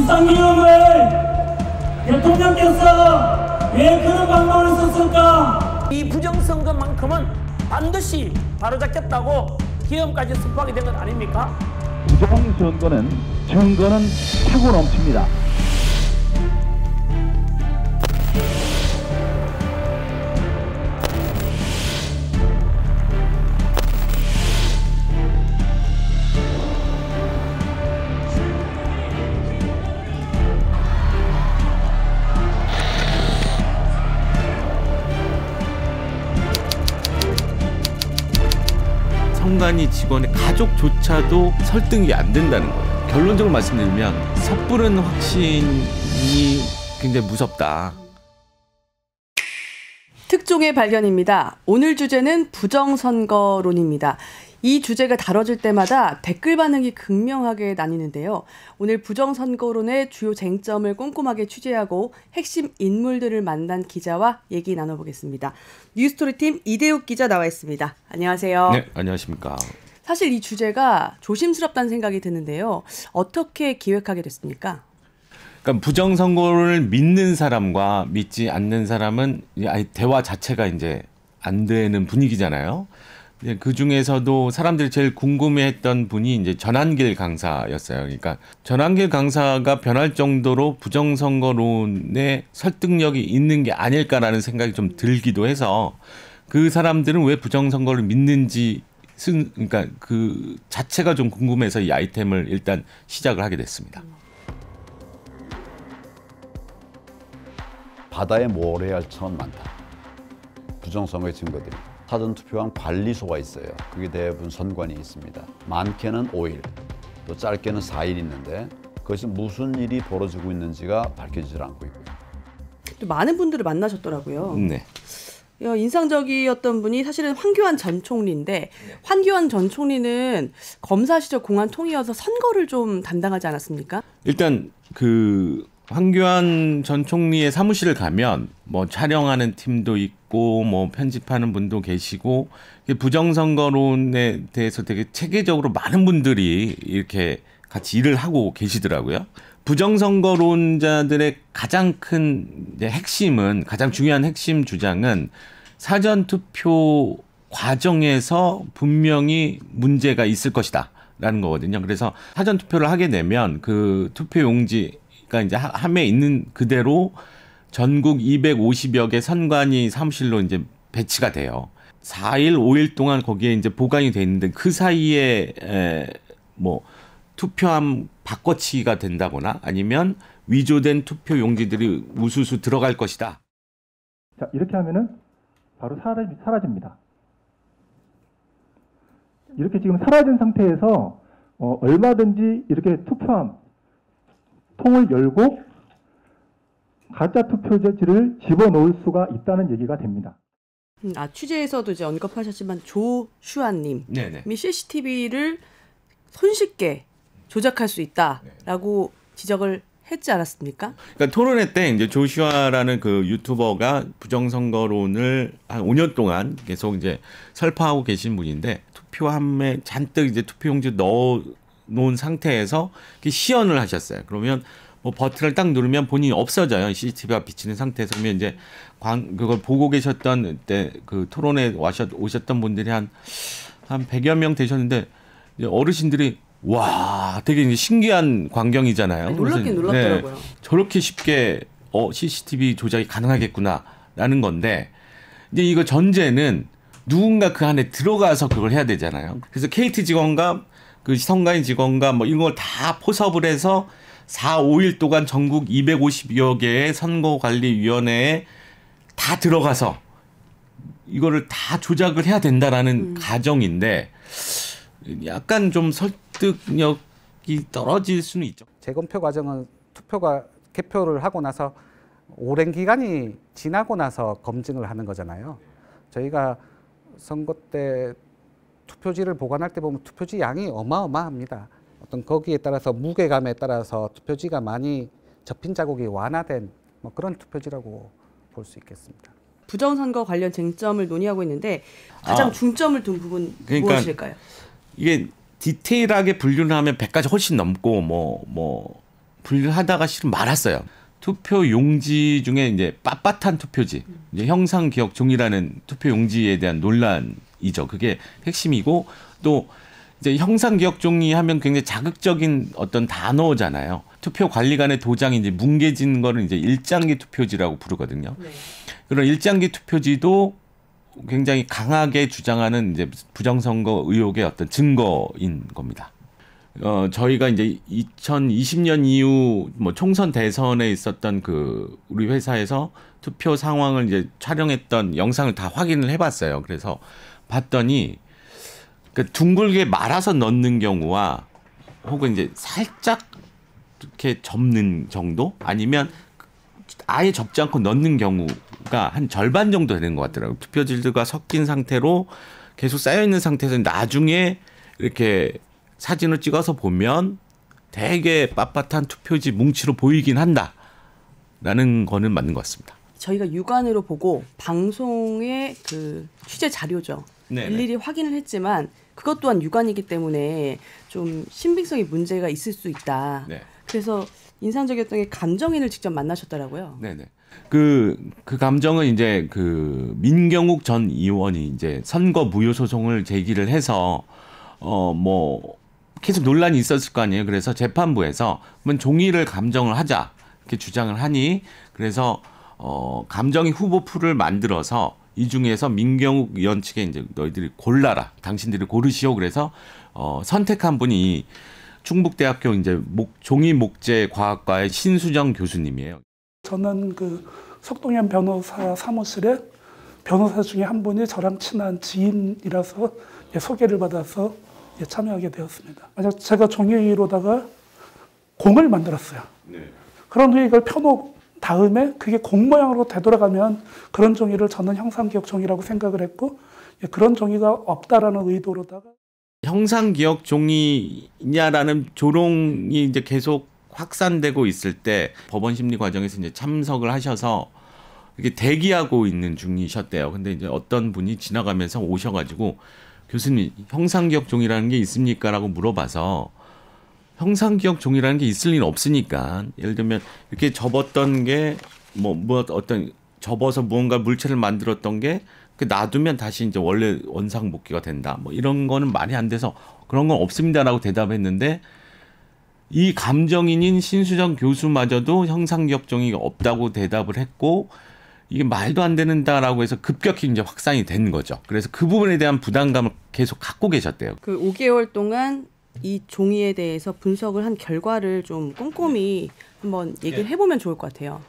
비상기금을 대통령께서 왜 그런 방법을 썼을까? 이 부정선거만큼은 반드시 바로잡겠다고 기업까지 선포하게 된 것 아닙니까? 부정선거는 증거는 차고 넘칩니다. 선관위 직원의 가족조차도 설득이 안 된다는 거예요. 결론적으로 말씀드리면 섣부른 확신이 굉장히 무섭다. 특종의 발견입니다. 오늘 주제는 부정선거론입니다. 이 주제가 다뤄질 때마다 댓글 반응이 극명하게 나뉘는데요. 오늘 부정선거론의 주요 쟁점을 꼼꼼하게 취재하고 핵심 인물들을 만난 기자와 얘기 나눠보겠습니다. 뉴스토리팀 이대욱 기자 나와 있습니다. 안녕하세요. 네, 안녕하십니까. 사실 이 주제가 조심스럽다는 생각이 드는데요. 어떻게 기획하게 됐습니까? 그러니까 부정선거를 믿는 사람과 믿지 않는 사람은 대화 자체가 이제 안 되는 분위기잖아요. 그 중에서도 사람들이 제일 궁금해했던 분이 이제 전한길 강사였어요. 그러니까 전한길 강사가 변할 정도로 부정선거론에 설득력이 있는 게 아닐까라는 생각이 좀 들기도 해서 그 사람들은 왜 부정선거를 믿는지 그러니까 그 자체가 좀 궁금해서 이 아이템을 일단 시작을 하게 됐습니다. 바다에 모래알처럼 많다. 부정선거의 증거들이. 사전투표한 관리소가 있어요. 그게 대부분 선관위에 있습니다. 많게는 5일, 또 짧게는 4일 있는데 그것이 무슨 일이 벌어지고 있는지가 밝혀지질 않고 있고요. 또 많은 분들을 만나셨더라고요. 네. 인상적이었던 분이 사실은 황교안 전 총리인데 황교안 전 총리는 검사 시절 공안 통이어서 선거를 좀 담당하지 않았습니까? 일단 그 황교안 전 총리의 사무실을 가면 뭐 촬영하는 팀도 있고 뭐 편집하는 분도 계시고 부정선거론에 대해서 되게 체계적으로 많은 분들이 이렇게 같이 일을 하고 계시더라고요. 부정선거론자들의 가장 큰 핵심은 가장 중요한 핵심 주장은 사전투표 과정에서 분명히 문제가 있을 것이다라는 거거든요. 그래서 사전투표를 하게 되면 그 투표용지 그러니까 이제 함에 있는 그대로 전국 250여 개 선관위 사무실로 이제 배치가 돼요. 4일, 5일 동안 거기에 이제 보관이 돼 있는데 그 사이에 뭐 투표함 바꿔치기가 된다거나 아니면 위조된 투표 용지들이 우수수 들어갈 것이다. 자, 이렇게 하면은 바로 사라집니다. 이렇게 지금 사라진 상태에서 얼마든지 이렇게 투표함 통을 열고 가짜 투표지를 집어넣을 수가 있다는 얘기가 됩니다. 취재에서도 이제 언급하셨지만 조슈아님이 네네. CCTV를 손쉽게 조작할 수 있다라고 지적을 했지 않았습니까? 그러니까 토론회 때 이제 조슈아라는 그 유튜버가 부정선거론을 한 5년 동안 계속 이제 설파하고 계신 분인데 투표함에 잔뜩 이제 투표용지 넣어 놓은 상태에서 시연을 하셨어요. 그러면 뭐 버튼을 딱 누르면 본인이 없어져요. CCTV가 비치는 상태에서. 그러면 이제 그걸 보고 계셨던 때 그 토론에 오셨던 분들이 한 100여 명 되셨는데 어르신들이 와 되게 이제 신기한 광경이잖아요. 놀랍긴 놀랍더라고요. 네, 저렇게 쉽게 CCTV 조작이 가능하겠구나라는 건데 이제 이거 전제는 누군가 그 안에 들어가서 그걸 해야 되잖아요. 그래서 KT 직원과 그 선관위 직원과 뭐 이런 걸 다 포섭을 해서 4, 5일 동안 전국 250여 개의 선거관리위원회에 다 들어가서 이거를 다 조작을 해야 된다라는 가정인데 약간 좀 설득력이 떨어질 수는 있죠. 재검표 과정은 투표가 개표를 하고 나서 오랜 기간이 지나고 나서 검증을 하는 거잖아요. 저희가 선거 때 투표지를 보관할 때 보면 투표지 양이 어마어마합니다. 어떤 거기에 따라서 무게감에 따라서 투표지가 많이 접힌 자국이 완화된 뭐 그런 투표지라고 볼 수 있겠습니다. 부정선거 관련 쟁점을 논의하고 있는데 가장 중점을 둔 부분 그러니까 무엇일까요? 이게 디테일하게 분류를 하면 100가지 훨씬 넘고 뭐 분류하다가 실은 말았어요. 투표 용지 중에 이제 빳빳한 투표지, 이제 형상 기억 종이라는 투표 용지에 대한 논란이죠. 그게 핵심이고, 또 이제 형상 기억 종이 하면 굉장히 자극적인 어떤 단어잖아요. 투표 관리관의 도장이 이제 뭉개진 거를 이제 일장기 투표지라고 부르거든요. 네. 그런 일장기 투표지도 굉장히 강하게 주장하는 이제 부정선거 의혹의 어떤 증거인 겁니다. 저희가 이제 2020년 이후 뭐 총선 대선에 있었던 그 우리 회사에서 투표 상황을 이제 촬영했던 영상을 다 확인을 해봤어요. 그래서 봤더니 그 둥글게 말아서 넣는 경우와 혹은 이제 살짝 이렇게 접는 정도 아니면 아예 접지 않고 넣는 경우가 한 절반 정도 되는 것 같더라고요. 투표지들과 섞인 상태로 계속 쌓여 있는 상태에서 나중에 이렇게 사진을 찍어서 보면 되게 빳빳한 투표지 뭉치로 보이긴 한다라는 거는 맞는 것 같습니다. 저희가 육안으로 보고 방송의 그 취재 자료죠. 네네. 일일이 확인을 했지만 그것 또한 육안이기 때문에 좀 신빙성이 문제가 있을 수 있다. 네. 그래서 인상적이었던 게 감정인을 직접 만나셨더라고요. 네네. 그 감정은 이제 그 민경욱 전 의원이 이제 선거 무효 소송을 제기를 해서 뭐 계속 논란이 있었을 거 아니에요. 그래서 재판부에서 그러면 종이를 감정을 하자 이렇게 주장을 하니 그래서 감정인 후보 풀을 만들어서 이 중에서 민경욱 의원 측에 이제 너희들이 골라라, 당신들이 고르시오. 그래서 선택한 분이 충북대학교 이제 종이 목재 과학과의 신수정 교수님이에요. 저는 그 석동현 변호사 사무실에 변호사 중에 한 분이 저랑 친한 지인이라서 소개를 받아서 참여하게 되었습니다. 제가 종이로다가 공을 만들었어요. 네. 그런 후에 이걸 펴놓은 다음에 그게 공 모양으로 되돌아가면 그런 종이를 저는 형상기억 종이라고 생각을 했고 그런 종이가 없다라는 의도로다가 형상기억 종이냐라는 조롱이 이제 계속 확산되고 있을 때 법원 심리 과정에서 이제 참석을 하셔서 이렇게 대기하고 있는 중이셨대요. 근데 이제 어떤 분이 지나가면서 오셔가지고 교수님 형상기억 종이라는 게 있습니까?라고 물어봐서 형상기억 종이라는 게 있을 리는 없으니까 예를 들면 이렇게 접었던 게 뭐 어떤 접어서 무언가 물체를 만들었던 게 놔두면 다시 이제 원래 원상복귀가 된다. 뭐 이런 거는 말이 안 돼서 그런 건 없습니다라고 대답했는데 이 감정인인 신수정 교수마저도 형상기억 종이가 없다고 대답을 했고 이게 말도 안 된다라고 해서 급격히 이제 확산이 된 거죠. 그래서 그 부분에 대한 부담감을 계속 갖고 계셨대요. 그 5개월 동안 이 종이에 대해서 분석을 한 결과를 좀 꼼꼼히 한번 얘기를 해보면 좋을 것 같아요.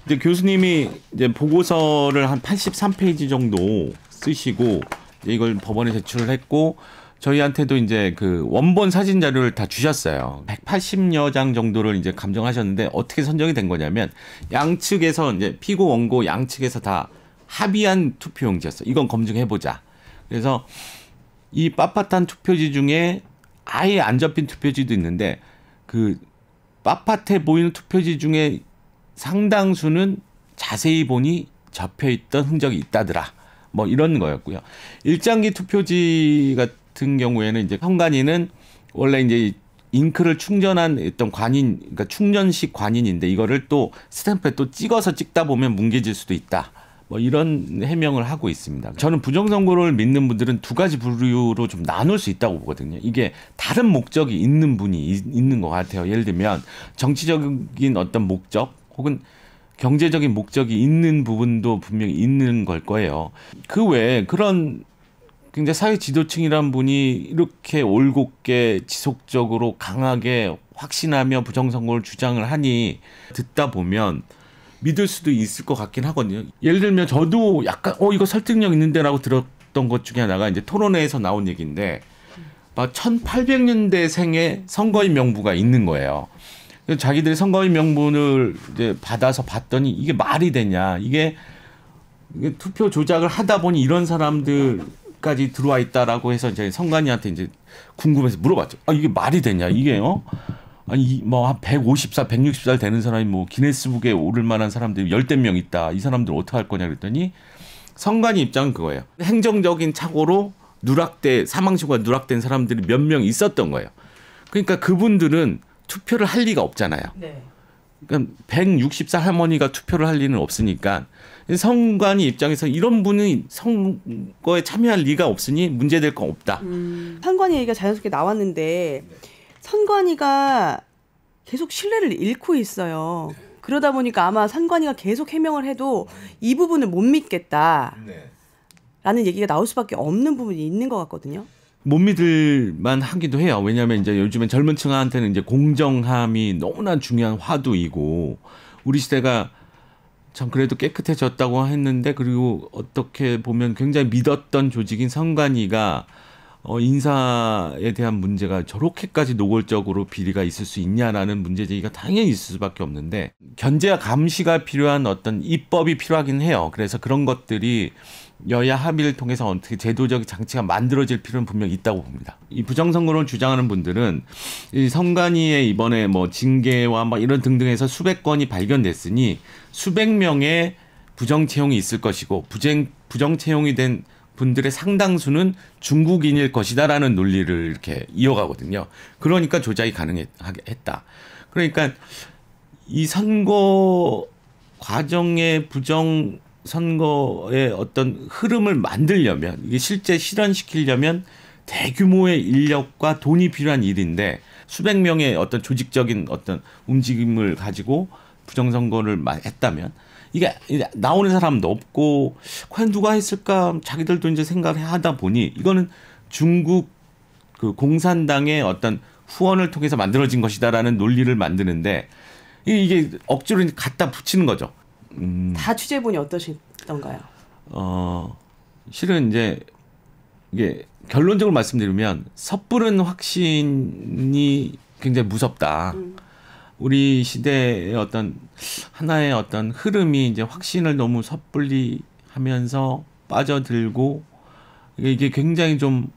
이제 교수님이 이제 보고서를 한 83페이지 정도 쓰시고 이걸 법원에 제출을 했고 저희한테도 이제 그 원본 사진 자료를 다 주셨어요. 180여 장 정도를 이제 감정하셨는데 어떻게 선정이 된 거냐면 양측에서 이제 피고 원고 양측에서 다 합의한 투표용지였어요. 이건 검증해보자. 그래서 이 빳빳한 투표지 중에 아예 안 접힌 투표지도 있는데 그 빳빳해 보이는 투표지 중에 상당수는 자세히 보니 접혀있던 흔적이 있다더라. 뭐 이런 거였고요. 일장기 투표지 같은 경우에는 이제 선관위는 원래 이제 잉크를 충전한 어떤 관인, 그러니까 충전식 관인인데 이거를 또 스탬프에 또 찍다 보면 뭉개질 수도 있다. 뭐 이런 해명을 하고 있습니다. 저는 부정선거를 믿는 분들은 두 가지 부류로 좀 나눌 수 있다고 보거든요. 이게 다른 목적이 있는 분이 있는 것 같아요. 예를 들면 정치적인 어떤 목적 혹은 경제적인 목적이 있는 부분도 분명히 있는 걸 거예요. 그 외에 그런 굉장히 사회 지도층이란 분이 이렇게 올곧게 지속적으로 강하게 확신하며 부정선거를 주장을 하니 듣다 보면 믿을 수도 있을 것 같긴 하거든요. 예를 들면 저도 약간 이거 설득력 있는데라고 들었던 것 중에 하나가 이제 토론회에서 나온 얘기인데 막 1800년대생의 선거인 명부가 있는 거예요. 자기들이 선거인 명분을 이제 받아서 봤더니 이게 말이 되냐. 이게 투표 조작을 하다 보니 이런 사람들까지 들어와 있다라고 해서 이제 선관위한테 이제 궁금해서 물어봤죠. 이게 말이 되냐. 이게요. 아니 뭐 한 150살, 160살 되는 사람이 뭐 기네스북에 오를 만한 사람들이 10명 있다. 이 사람들 어떻게 할 거냐 그랬더니 선관위 입장은 그거예요. 행정적인 착오로 사망시효가 누락된 사람들이 몇 명 있었던 거예요. 그러니까 그분들은 투표를 할 리가 없잖아요. 네. 그러니까 160살 할머니가 투표를 할 리는 없으니까 선관위 입장에서 이런 분이 선거에 참여할 리가 없으니 문제될 건 없다. 선관위 얘기가 자연스럽게 나왔는데 선관위가 계속 신뢰를 잃고 있어요. 그러다 보니까 아마 선관위가 계속 해명을 해도 이 부분을 못 믿겠다. 라는 얘기가 나올 수밖에 없는 부분이 있는 것 같거든요. 못 믿을만 하기도 해요. 왜냐하면 이제 요즘엔 젊은 층한테는 이제 공정함이 너무나 중요한 화두이고 우리 시대가 참 그래도 깨끗해졌다고 했는데 그리고 어떻게 보면 굉장히 믿었던 조직인 선관위가 인사에 대한 문제가 저렇게까지 노골적으로 비리가 있을 수 있냐라는 문제제기가 당연히 있을 수밖에 없는데 견제와 감시가 필요한 어떤 입법이 필요하긴 해요. 그래서 그런 것들이 여야 합의를 통해서 어떻게 제도적 장치가 만들어질 필요는 분명히 있다고 봅니다. 이 부정선거를 주장하는 분들은 이 선관위의 이번에 뭐 징계와 막 이런 등등해서 수백 건이 발견됐으니 수백 명의 부정 채용이 있을 것이고 부정 채용이 된 분들의 상당수는 중국인일 것이다라는 논리를 이렇게 이어가거든요. 그러니까 조작이 가능했다. 그러니까 이 선거 과정의 부정 선거의 어떤 흐름을 만들려면 이게 실제 실현시키려면 대규모의 인력과 돈이 필요한 일인데 수백 명의 어떤 조직적인 어떤 움직임을 가지고 부정선거를 했다면 이게 나오는 사람도 없고 과연 누가 했을까 자기들도 이제 생각을 하다 보니 이거는 중국 그 공산당의 어떤 후원을 통해서 만들어진 것이다라는 논리를 만드는데 이게 억지로 갖다 붙이는 거죠. 다 취재해보니 어떠시던가요? 실은 이제 이게 결론적으로 말씀드리면 섣부른 확신이 굉장히 무섭다. 우리 시대의 어떤 하나의 어떤 흐름이 이제 확신을 너무 섣불리 하면서 빠져들고 이게 굉장히 좀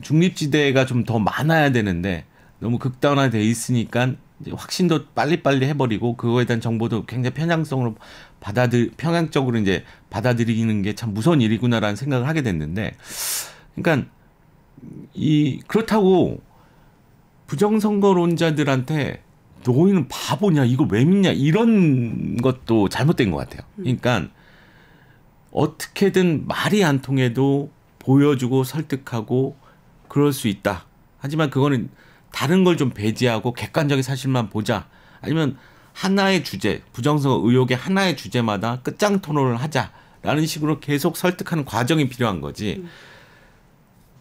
중립지대가 좀 더 많아야 되는데 너무 극단화돼 있으니까 이제 확신도 빨리빨리 해버리고 그거에 대한 정보도 굉장히 편향적으로 이제 받아들이는 게 참 무서운 일이구나라는 생각을 하게 됐는데, 그러니까 그렇다고 부정선거론자들한테 너희는 바보냐 이거 왜 믿냐 이런 것도 잘못된 것 같아요. 그러니까 어떻게든 말이 안 통해도 보여주고 설득하고 그럴 수 있다. 하지만 그거는 다른 걸 좀 배제하고 객관적인 사실만 보자. 아니면 하나의 주제, 부정선거 의혹의 하나의 주제마다 끝장 토론을 하자라는 식으로 계속 설득하는 과정이 필요한 거지.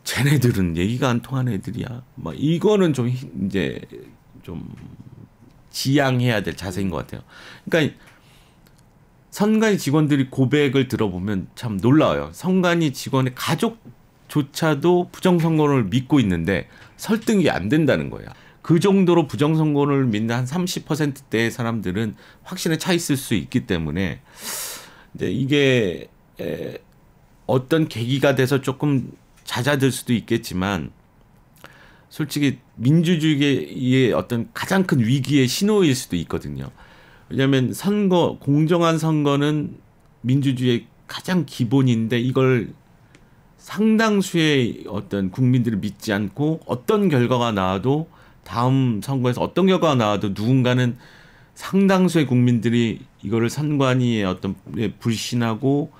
쟤네들은 얘기가 안 통하는 애들이야. 막 이거는 좀 이제 좀 지양해야 될 자세인 것 같아요. 그러니까 선관위 직원들이 고백을 들어보면 참 놀라워요. 선관위 직원의 가족조차도 부정선거를 믿고 있는데 설득이 안 된다는 거야. 그 정도로 부정선거를 믿는 한 30%대의 사람들은 확신에 차 있을 수 있기 때문에 이제 이게 어떤 계기가 돼서 조금 잦아들 수도 있겠지만 솔직히 민주주의의 어떤 가장 큰 위기의 신호일 수도 있거든요. 왜냐하면 공정한 선거는 민주주의의 가장 기본인데 이걸 상당수의 어떤 국민들을 믿지 않고 어떤 결과가 나와도 다음 선거에서 어떤 결과가 나와도 누군가는 상당수의 국민들이 이거를 선관위의 어떤 불신하고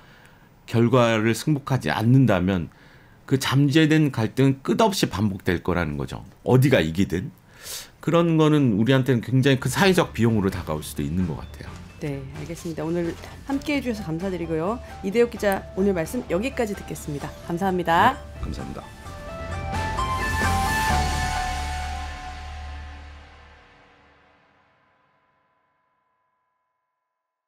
결과를 승복하지 않는다면 그 잠재된 갈등은 끝없이 반복될 거라는 거죠. 어디가 이기든. 그런 거는 우리한테는 굉장히 큰 사회적 비용으로 다가올 수도 있는 것 같아요. 네, 알겠습니다. 오늘 함께해 주셔서 감사드리고요. 이대욱 기자 오늘 말씀 여기까지 듣겠습니다. 감사합니다. 네, 감사합니다.